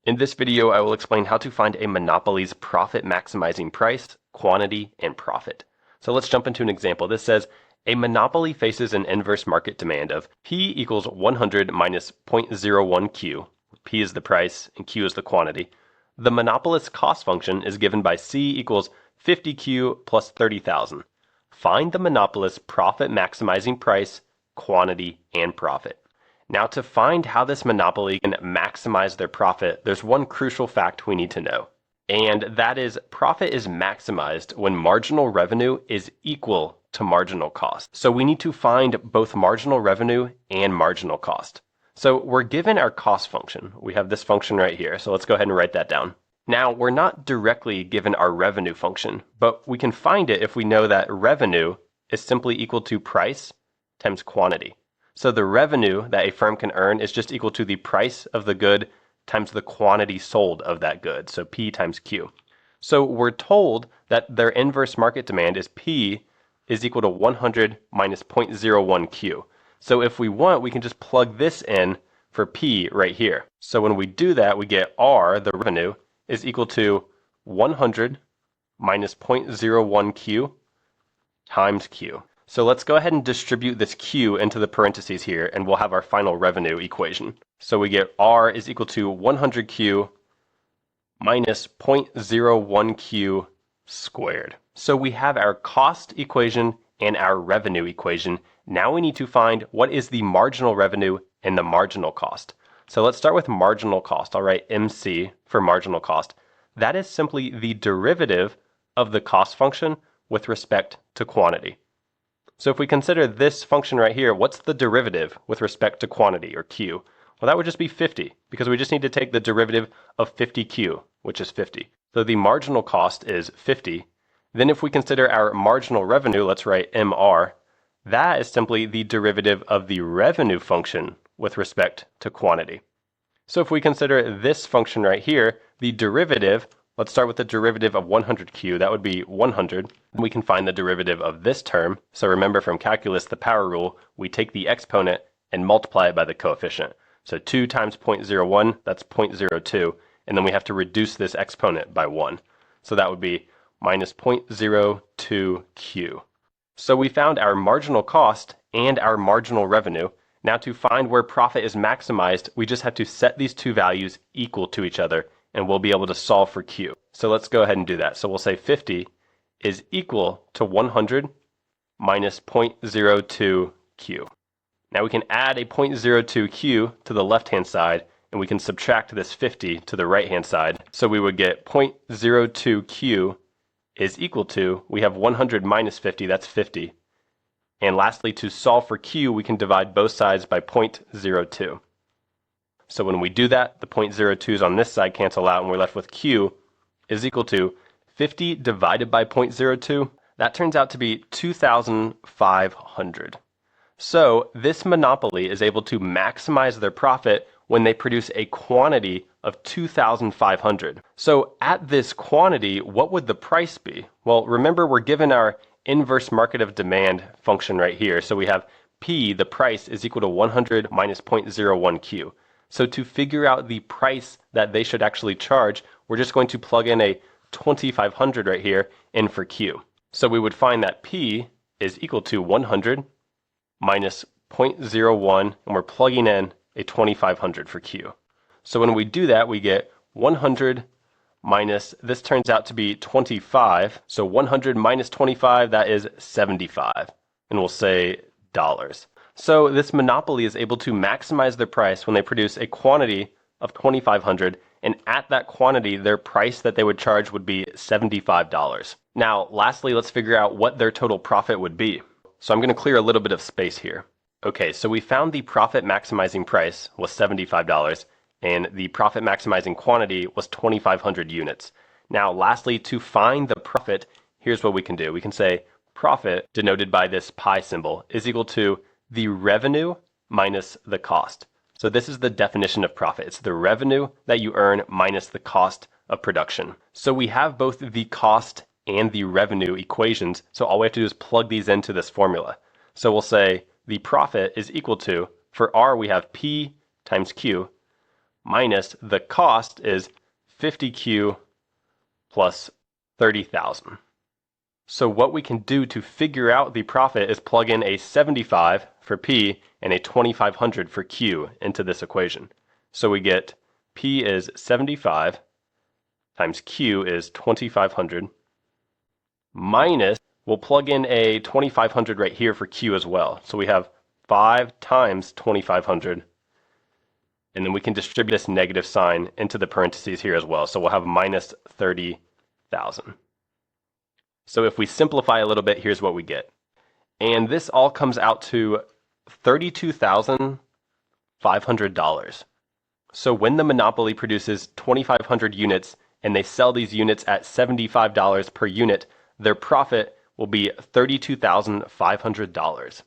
In this video, I will explain how to find a monopoly's profit maximizing price, quantity, and profit. So let's jump into an example. This says a monopoly faces an inverse market demand of P equals 100 minus 0.01 Q. P is the price and Q is the quantity. The monopolist's cost function is given by C equals 50Q plus 30,000. Find the monopolist's profit maximizing price, quantity, and profit. Now, to find how this monopoly can maximize their profit, there's one crucial fact we need to know. And that is, profit is maximized when marginal revenue is equal to marginal cost. So we need to find both marginal revenue and marginal cost. So we're given our cost function. We have this function right here. So let's go ahead and write that down. Now, we're not directly given our revenue function, but we can find it if we know that revenue is simply equal to price times quantity. So the revenue that a firm can earn is just equal to the price of the good times the quantity sold of that good, so P times Q. So we're told that their inverse market demand is P is equal to 100 minus 0.01 Q. So if we want, we can just plug this in for P right here. So when we do that, we get R, the revenue, is equal to 100 minus 0.01 Q times Q. So let's go ahead and distribute this Q into the parentheses here, and we'll have our final revenue equation. So we get R is equal to 100Q minus 0.01Q squared. So we have our cost equation and our revenue equation. Now we need to find what is the marginal revenue and the marginal cost. So let's start with marginal cost. I'll write MC for marginal cost. That is simply the derivative of the cost function with respect to quantity. So if we consider this function right here, what's the derivative with respect to quantity, or Q? Well, that would just be 50, because we just need to take the derivative of 50Q, which is 50. So the marginal cost is 50. Then if we consider our marginal revenue, let's write MR, that is simply the derivative of the revenue function with respect to quantity. So if we consider this function right here, the derivative, let's start with the derivative of 100Q, that would be 100. We can find the derivative of this term. So remember from calculus, the power rule, we take the exponent and multiply it by the coefficient. So 2 times 0.01, that's 0.02, and then we have to reduce this exponent by 1. So that would be minus 0.02Q. So we found our marginal cost and our marginal revenue. Now to find where profit is maximized, we just have to set these two values equal to each other, and we'll be able to solve for Q. So let's go ahead and do that. So we'll say 50 is equal to 100 minus 0.02Q. Now we can add a 0.02Q to the left-hand side, and we can subtract this 50 to the right-hand side. So we would get 0.02Q is equal to, we have 100 minus 50, that's 50. And lastly, to solve for Q, we can divide both sides by 0.02. So when we do that, the 0.02s on this side cancel out, and we're left with Q is equal to 50 divided by 0.02. That turns out to be 2,500. So this monopoly is able to maximize their profit when they produce a quantity of 2,500. So at this quantity, what would the price be? Well, remember we're given our inverse market of demand function right here. So we have P, the price, is equal to 100 minus 0.01 Q. So to figure out the price that they should actually charge, we're just going to plug in a 2,500 right here in for Q. So we would find that P is equal to 100 minus 0.01, and we're plugging in a 2,500 for Q. So when we do that, we get 100 minus, this turns out to be 25. So 100 minus 25, that is 75. And we'll say dollars. So this monopoly is able to maximize their price when they produce a quantity of 2,500, and at that quantity, their price that they would charge would be $75. Now, lastly, let's figure out what their total profit would be. So I'm going to clear a little bit of space here. Okay, so we found the profit maximizing price was $75, and the profit maximizing quantity was 2,500 units. Now, lastly, to find the profit, here's what we can do. We can say profit, denoted by this pi symbol, is equal to the revenue minus the cost. So this is the definition of profit. It's the revenue that you earn minus the cost of production. So we have both the cost and the revenue equations. So all we have to do is plug these into this formula. So we'll say the profit is equal to, for R we have P times Q minus the cost is 50Q plus 30,000. So what we can do to figure out the profit is plug in a 75 for P and a 2500 for Q into this equation. So we get P is 75 times Q is 2500 minus, we'll plug in a 2500 right here for Q as well. So we have 5 times 2500, and then we can distribute this negative sign into the parentheses here as well. So we'll have minus 30,000. So if we simplify a little bit, here's what we get. And this all comes out to $32,500. So when the monopoly produces 2,500 units and they sell these units at $75 per unit, their profit will be $32,500.